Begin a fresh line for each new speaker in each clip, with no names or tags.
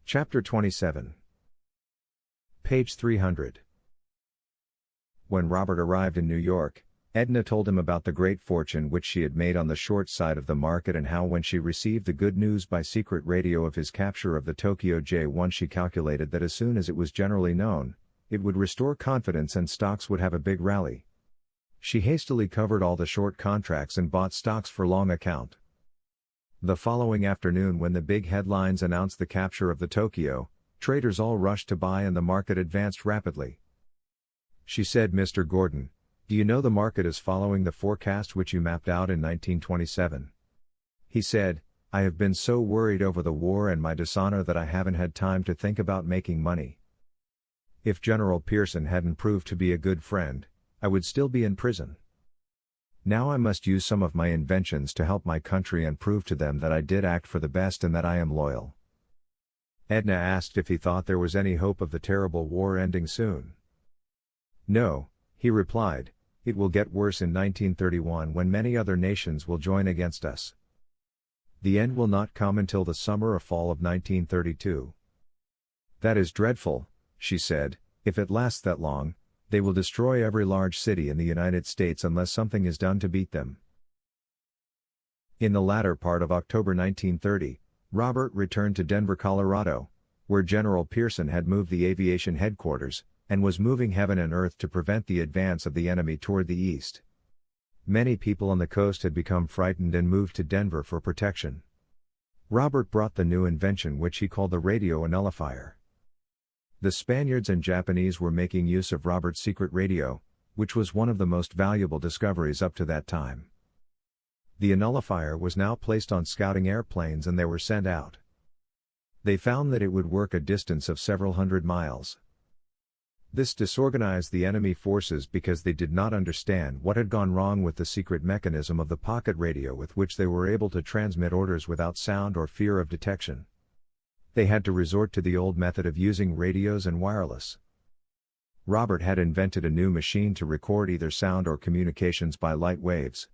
Chapter 27. Page 300. When Robert arrived in New York, Edna told him about the great fortune which she had made on the short side of the market and how when she received the good news by secret radio of his capture of the Tokyo J1 she calculated that as soon as it was generally known, it would restore confidence and stocks would have a big rally. She hastily covered all the short contracts and bought stocks for long account. The following afternoon when the big headlines announced the capture of the Tokyo, traders all rushed to buy and the market advanced rapidly. She said, "Mr. Gordon, do you know the market is following the forecast which you mapped out in 1927? He said, "I have been so worried over the war and my dishonor that I haven't had time to think about making money. If General Pearson hadn't proved to be a good friend, I would still be in prison. Now I must use some of my inventions to help my country and prove to them that I did act for the best and that I am loyal." Edna asked if he thought there was any hope of the terrible war ending soon. "No," he replied, "it will get worse in 1931 when many other nations will join against us. The end will not come until the summer or fall of 1932. That is dreadful," she said. "If it lasts that long, they will destroy every large city in the United States unless something is done to beat them." In the latter part of October 1930, Robert returned to Denver, Colorado, where General Pearson had moved the aviation headquarters, and was moving heaven and earth to prevent the advance of the enemy toward the east. Many people on the coast had become frightened and moved to Denver for protection. Robert brought the new invention which he called the radio nullifier. The Spaniards and Japanese were making use of Robert's secret radio, which was one of the most valuable discoveries up to that time. The nullifier was now placed on scouting airplanes and they were sent out. They found that it would work a distance of several hundred miles. This disorganized the enemy forces because they did not understand what had gone wrong with the secret mechanism of the pocket radio with which they were able to transmit orders without sound or fear of detection. They had to resort to the old method of using radios and wireless. Robert had invented a new machine to record either sound or communications by light waves.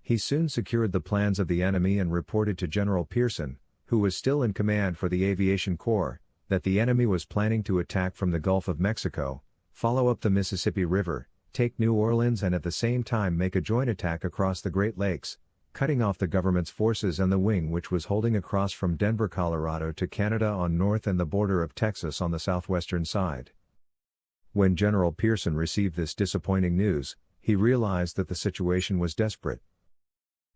He soon secured the plans of the enemy and reported to General Pearson, who was still in command for the Aviation Corps, that the enemy was planning to attack from the Gulf of Mexico, follow up the Mississippi River, take New Orleans and at the same time make a joint attack across the Great Lakes, cutting off the government's forces and the wing which was holding across from Denver, Colorado to Canada on north and the border of Texas on the southwestern side. When General Pearson received this disappointing news, he realized that the situation was desperate.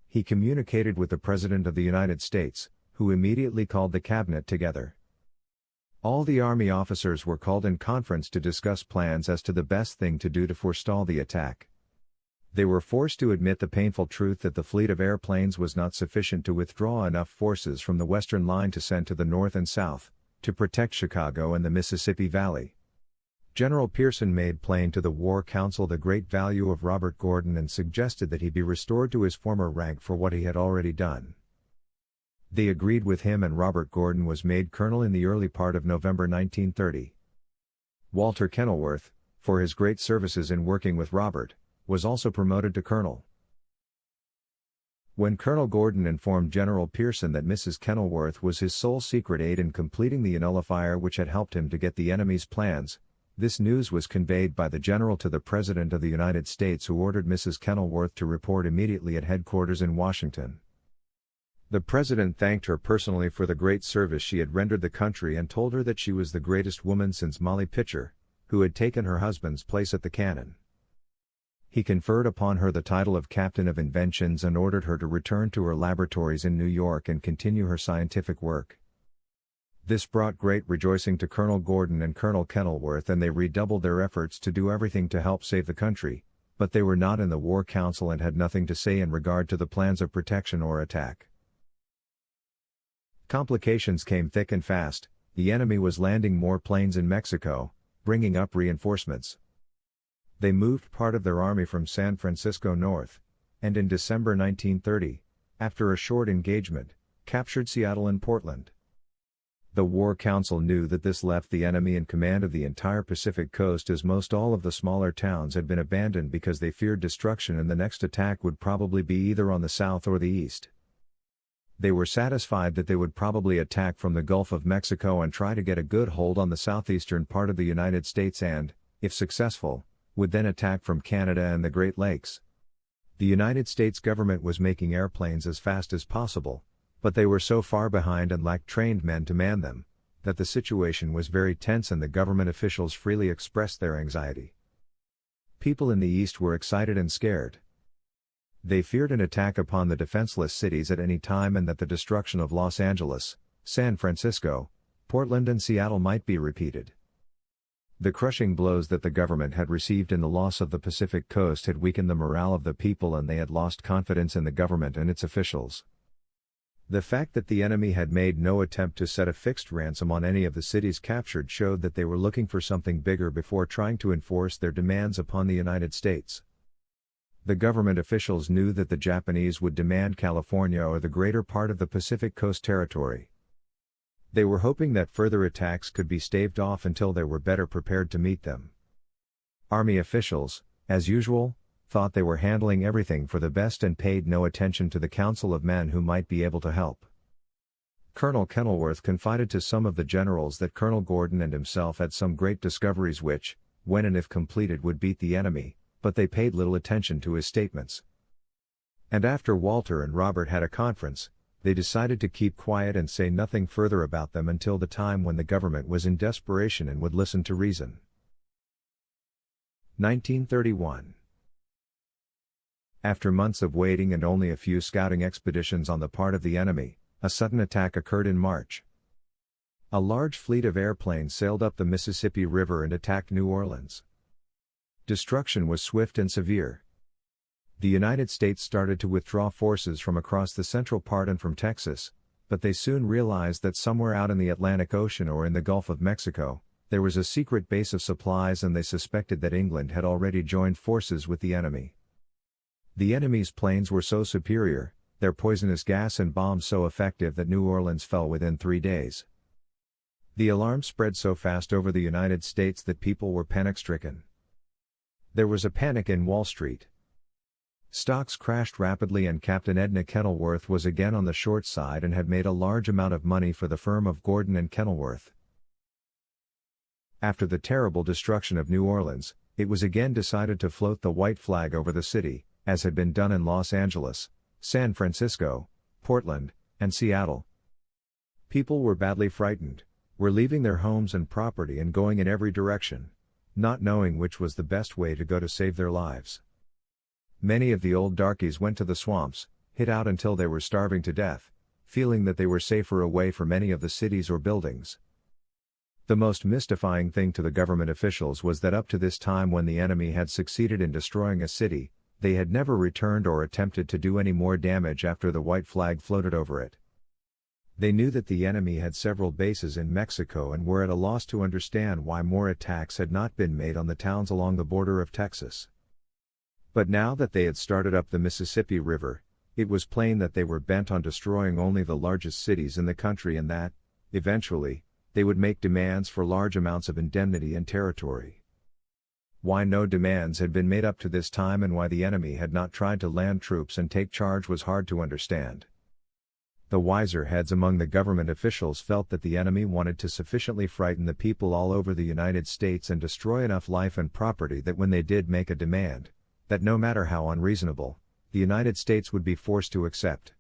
He communicated with the President of the United States, who immediately called the cabinet together. All the Army officers were called in conference to discuss plans as to the best thing to do to forestall the attack. They were forced to admit the painful truth that the fleet of airplanes was not sufficient to withdraw enough forces from the western line to send to the north and south, to protect Chicago and the Mississippi Valley. General Pearson made plain to the War Council the great value of Robert Gordon and suggested that he be restored to his former rank for what he had already done. They agreed with him and Robert Gordon was made colonel in the early part of November 1930. Walter Kenilworth, for his great services in working with Robert, was also promoted to colonel. When Colonel Gordon informed General Pearson that Mrs. Kenilworth was his sole secret aide in completing the nullifier which had helped him to get the enemy's plans, this news was conveyed by the general to the President of the United States, who ordered Mrs. Kenilworth to report immediately at headquarters in Washington. The President thanked her personally for the great service she had rendered the country and told her that she was the greatest woman since Molly Pitcher, who had taken her husband's place at the cannon. He conferred upon her the title of Captain of Inventions and ordered her to return to her laboratories in New York and continue her scientific work. This brought great rejoicing to Colonel Gordon and Colonel Kenilworth, and they redoubled their efforts to do everything to help save the country, but they were not in the War Council and had nothing to say in regard to the plans of protection or attack. Complications came thick and fast. The enemy was landing more planes in Mexico, bringing up reinforcements. They moved part of their army from San Francisco north, and in December 1930, after a short engagement, captured Seattle and Portland. The War Council knew that this left the enemy in command of the entire Pacific coast, as most all of the smaller towns had been abandoned because they feared destruction and the next attack would probably be either on the south or the east. They were satisfied that they would probably attack from the Gulf of Mexico and try to get a good hold on the southeastern part of the United States and, if successful, would then attack from Canada and the Great Lakes. The United States government was making airplanes as fast as possible, but they were so far behind and lacked trained men to man them, that the situation was very tense and the government officials freely expressed their anxiety. People in the East were excited and scared. They feared an attack upon the defenseless cities at any time and that the destruction of Los Angeles, San Francisco, Portland and Seattle might be repeated. The crushing blows that the government had received in the loss of the Pacific coast had weakened the morale of the people and they had lost confidence in the government and its officials. The fact that the enemy had made no attempt to set a fixed ransom on any of the cities captured showed that they were looking for something bigger before trying to enforce their demands upon the United States. The government officials knew that the Japanese would demand California or the greater part of the Pacific Coast territory. They were hoping that further attacks could be staved off until they were better prepared to meet them. Army officials, as usual, thought they were handling everything for the best and paid no attention to the council of men who might be able to help. Colonel Kenilworth confided to some of the generals that Colonel Gordon and himself had some great discoveries which, when and if completed, would beat the enemy, but they paid little attention to his statements. And after Walter and Robert had a conference, they decided to keep quiet and say nothing further about them until the time when the government was in desperation and would listen to reason. 1931. After months of waiting and only a few scouting expeditions on the part of the enemy, a sudden attack occurred in March. A large fleet of airplanes sailed up the Mississippi River and attacked New Orleans. Destruction was swift and severe. The United States started to withdraw forces from across the central part and from Texas, but they soon realized that somewhere out in the Atlantic Ocean or in the Gulf of Mexico, there was a secret base of supplies and they suspected that England had already joined forces with the enemy. The enemy's planes were so superior, their poisonous gas and bombs so effective that New Orleans fell within 3 days. The alarm spread so fast over the United States that people were panic-stricken. There was a panic in Wall Street. Stocks crashed rapidly and Captain Edna Kenilworth was again on the short side and had made a large amount of money for the firm of Gordon and Kenilworth. After the terrible destruction of New Orleans, it was again decided to float the white flag over the city, as had been done in Los Angeles, San Francisco, Portland, and Seattle. People were badly frightened, were leaving their homes and property and going in every direction, not knowing which was the best way to go to save their lives. Many of the old darkies went to the swamps, hid out until they were starving to death, feeling that they were safer away from any of the cities or buildings. The most mystifying thing to the government officials was that up to this time when the enemy had succeeded in destroying a city, they had never returned or attempted to do any more damage after the white flag floated over it. They knew that the enemy had several bases in Mexico and were at a loss to understand why more attacks had not been made on the towns along the border of Texas. But now that they had started up the Mississippi River, it was plain that they were bent on destroying only the largest cities in the country and that, eventually, they would make demands for large amounts of indemnity and territory. Why no demands had been made up to this time and why the enemy had not tried to land troops and take charge was hard to understand. The wiser heads among the government officials felt that the enemy wanted to sufficiently frighten the people all over the United States and destroy enough life and property that when they did make a demand, that no matter how unreasonable, the United States would be forced to accept.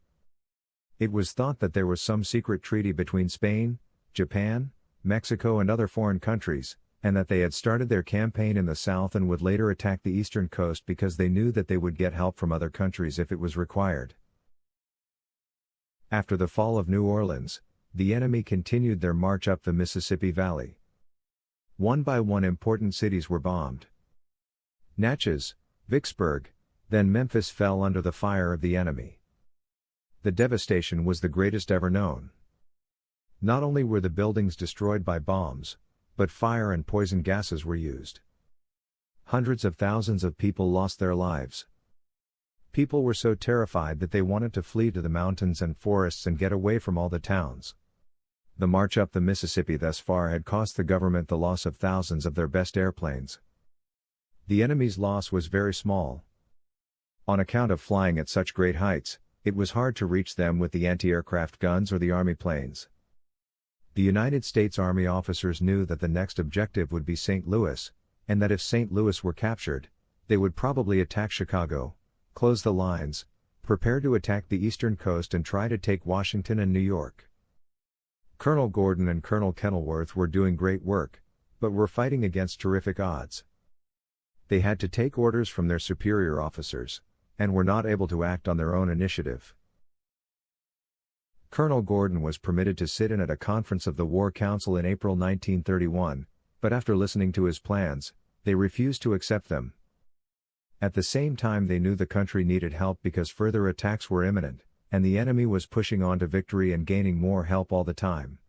It was thought that there was some secret treaty between Spain, Japan, Mexico and other foreign countries, and that they had started their campaign in the south and would later attack the eastern coast because they knew that they would get help from other countries if it was required. After the fall of New Orleans, the enemy continued their march up the Mississippi Valley. One by one important cities were bombed. Natchez, Vicksburg, then Memphis fell under the fire of the enemy. The devastation was the greatest ever known. Not only were the buildings destroyed by bombs, but fire and poison gases were used. Hundreds of thousands of people lost their lives. People were so terrified that they wanted to flee to the mountains and forests and get away from all the towns. The march up the Mississippi thus far had cost the government the loss of thousands of their best airplanes. The enemy's loss was very small. On account of flying at such great heights, it was hard to reach them with the anti-aircraft guns or the Army planes. The United States Army officers knew that the next objective would be St. Louis, and that if St. Louis were captured, they would probably attack Chicago, close the lines, prepare to attack the eastern coast and try to take Washington and New York. Colonel Gordon and Colonel Kenilworth were doing great work, but were fighting against terrific odds. They had to take orders from their superior officers, and were not able to act on their own initiative. Colonel Gordon was permitted to sit in at a conference of the War Council in April 1931, but after listening to his plans, they refused to accept them. At the same time, they knew the country needed help because further attacks were imminent, and the enemy was pushing on to victory and gaining more help all the time.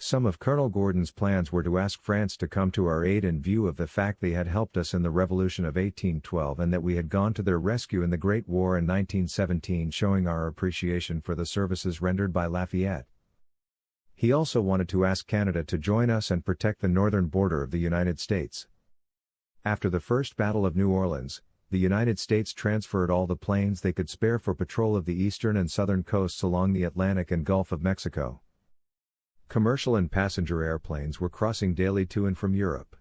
Some of Colonel Gordon's plans were to ask France to come to our aid in view of the fact they had helped us in the Revolution of 1812 and that we had gone to their rescue in the Great War in 1917, showing our appreciation for the services rendered by Lafayette. He also wanted to ask Canada to join us and protect the northern border of the United States. After the First Battle of New Orleans, the United States transferred all the planes they could spare for patrol of the eastern and southern coasts along the Atlantic and Gulf of Mexico. Commercial and passenger airplanes were crossing daily to and from Europe.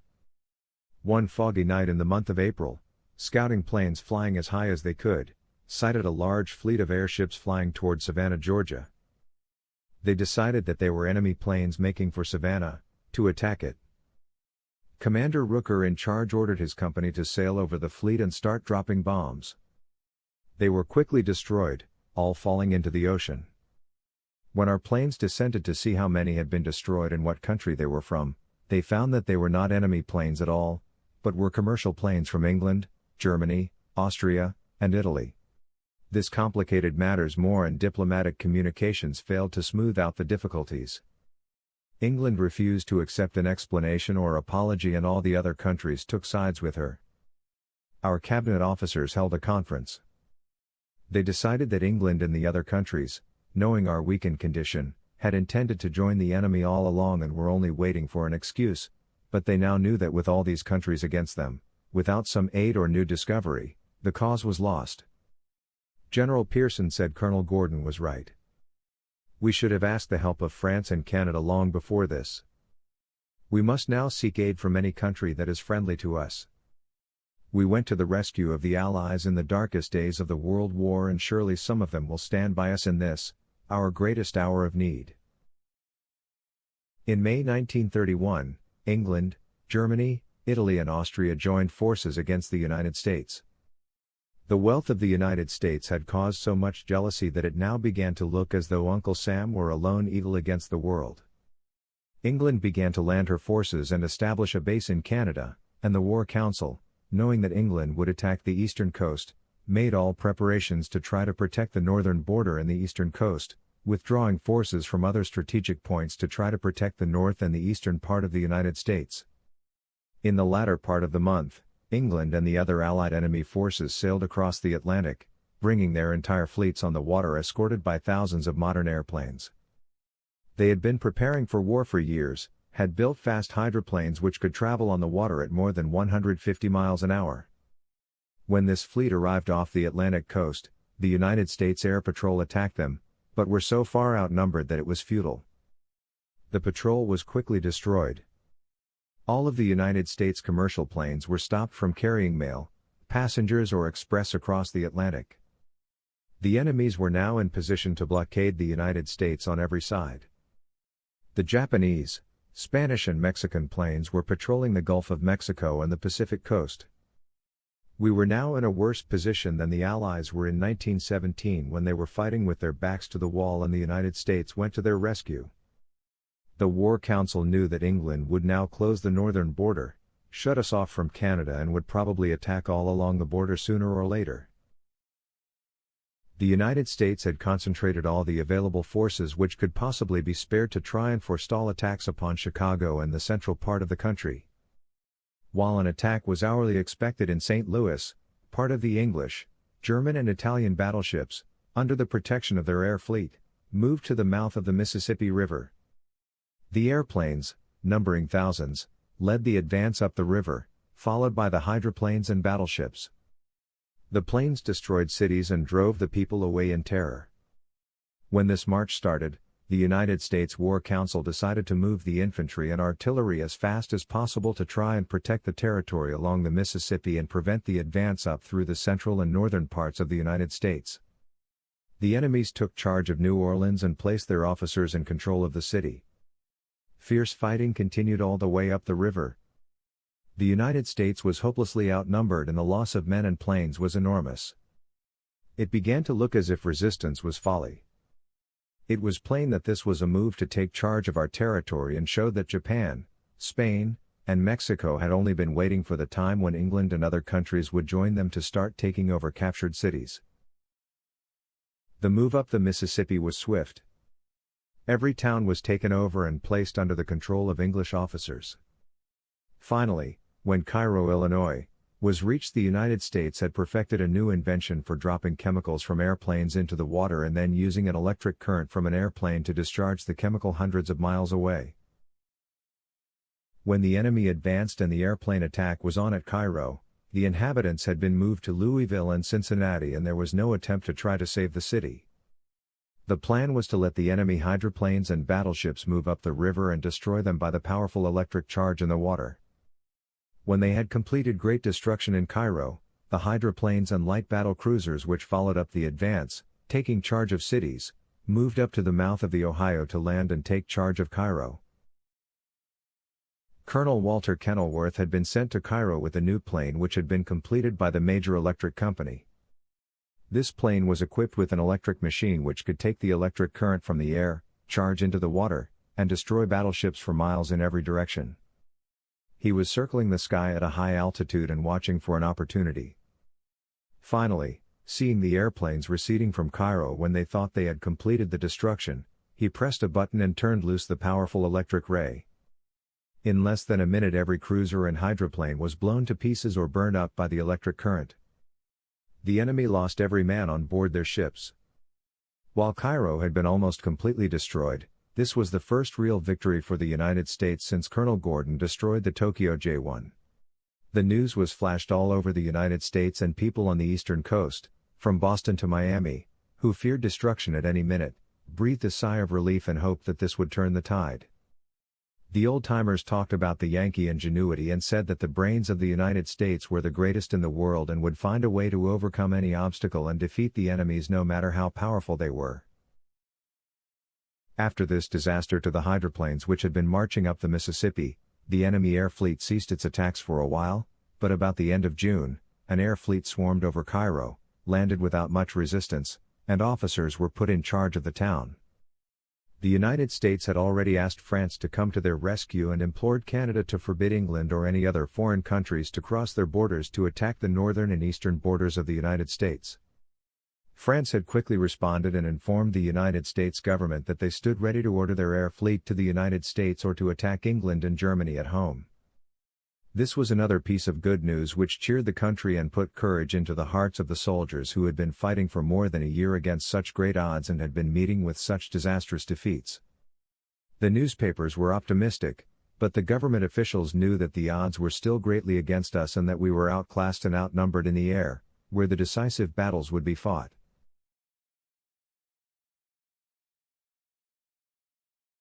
One foggy night in the month of April, scouting planes flying as high as they could, sighted a large fleet of airships flying toward Savannah, Georgia. They decided that they were enemy planes making for Savannah, to attack it. Commander Rooker in charge ordered his company to sail over the fleet and start dropping bombs. They were quickly destroyed, all falling into the ocean. When our planes descended to see how many had been destroyed and what country they were from, they found that they were not enemy planes at all, but were commercial planes from England, Germany, Austria, and Italy. This complicated matters more, and diplomatic communications failed to smooth out the difficulties. England refused to accept an explanation or apology, and all the other countries took sides with her. Our cabinet officers held a conference. They decided that England and the other countries, knowing our weakened condition, had intended to join the enemy all along and were only waiting for an excuse, but they now knew that with all these countries against them, without some aid or new discovery, the cause was lost. General Pearson said Colonel Gordon was right. We should have asked the help of France and Canada long before this. We must now seek aid from any country that is friendly to us. We went to the rescue of the Allies in the darkest days of the World War, and surely some of them will stand by us in this, our greatest hour of need. In May 1931, England, Germany, Italy and Austria joined forces against the United States. The wealth of the United States had caused so much jealousy that it now began to look as though Uncle Sam were a lone eagle against the world. England began to land her forces and establish a base in Canada, and the War Council, knowing that England would attack the eastern coast, made all preparations to try to protect the northern border and the eastern coast, withdrawing forces from other strategic points to try to protect the north and the eastern part of the United States. In the latter part of the month, England and the other Allied enemy forces sailed across the Atlantic, bringing their entire fleets on the water escorted by thousands of modern airplanes. They had been preparing for war for years, had built fast hydroplanes which could travel on the water at more than 150 miles an hour. When this fleet arrived off the Atlantic coast, the United States Air Patrol attacked them, but were so far outnumbered that it was futile. The patrol was quickly destroyed. All of the United States commercial planes were stopped from carrying mail, passengers or express across the Atlantic. The enemies were now in position to blockade the United States on every side. The Japanese, Spanish and Mexican planes were patrolling the Gulf of Mexico and the Pacific coast. We were now in a worse position than the Allies were in 1917 when they were fighting with their backs to the wall and the United States went to their rescue. The War Council knew that England would now close the northern border, shut us off from Canada and would probably attack all along the border sooner or later. The United States had concentrated all the available forces which could possibly be spared to try and forestall attacks upon Chicago and the central part of the country. While an attack was hourly expected in St. Louis, part of the English, German and Italian battleships, under the protection of their air fleet, moved to the mouth of the Mississippi River. The airplanes, numbering thousands, led the advance up the river, followed by the hydroplanes and battleships. The planes destroyed cities and drove the people away in terror. When this march started, the United States War Council decided to move the infantry and artillery as fast as possible to try and protect the territory along the Mississippi and prevent the advance up through the central and northern parts of the United States. The enemies took charge of New Orleans and placed their officers in control of the city. Fierce fighting continued all the way up the river. The United States was hopelessly outnumbered and the loss of men and planes was enormous. It began to look as if resistance was folly. It was plain that this was a move to take charge of our territory and showed that Japan, Spain, and Mexico had only been waiting for the time when England and other countries would join them to start taking over captured cities. The move up the Mississippi was swift. Every town was taken over and placed under the control of English officers. Finally, when Cairo, Illinois, was reached, the United States had perfected a new invention for dropping chemicals from airplanes into the water and then using an electric current from an airplane to discharge the chemical hundreds of miles away. When the enemy advanced and the airplane attack was on at Cairo, the inhabitants had been moved to Louisville and Cincinnati and there was no attempt to try to save the city. The plan was to let the enemy hydroplanes and battleships move up the river and destroy them by the powerful electric charge in the water. When they had completed great destruction in Cairo, the hydroplanes and light battle cruisers which followed up the advance, taking charge of cities, moved up to the mouth of the Ohio to land and take charge of Cairo. Colonel Walter Kenilworth had been sent to Cairo with a new plane which had been completed by the Major Electric Company. This plane was equipped with an electric machine which could take the electric current from the air, charge into the water, and destroy battleships for miles in every direction. He was circling the sky at a high altitude and watching for an opportunity. Finally, seeing the airplanes receding from Cairo when they thought they had completed the destruction, he pressed a button and turned loose the powerful electric ray. In less than a minute every cruiser and hydroplane was blown to pieces or burned up by the electric current. The enemy lost every man on board their ships. While Cairo had been almost completely destroyed, this was the first real victory for the United States since Colonel Gordon destroyed the Tokyo J-1. The news was flashed all over the United States and people on the eastern coast, from Boston to Miami, who feared destruction at any minute, breathed a sigh of relief and hoped that this would turn the tide. The old-timers talked about the Yankee ingenuity and said that the brains of the United States were the greatest in the world and would find a way to overcome any obstacle and defeat the enemies no matter how powerful they were. After this disaster to the hydroplanes which had been marching up the Mississippi, the enemy air fleet ceased its attacks for a while, but about the end of June, an air fleet swarmed over Cairo, landed without much resistance, and officers were put in charge of the town. The United States had already asked France to come to their rescue and implored Canada to forbid England or any other foreign countries to cross their borders to attack the northern and eastern borders of the United States. France had quickly responded and informed the United States government that they stood ready to order their air fleet to the United States or to attack England and Germany at home. This was another piece of good news which cheered the country and put courage into the hearts of the soldiers who had been fighting for more than a year against such great odds and had been meeting with such disastrous defeats. The newspapers were optimistic, but the government officials knew that the odds were still greatly against us and that we were outclassed and outnumbered in the air, where the decisive battles would be fought.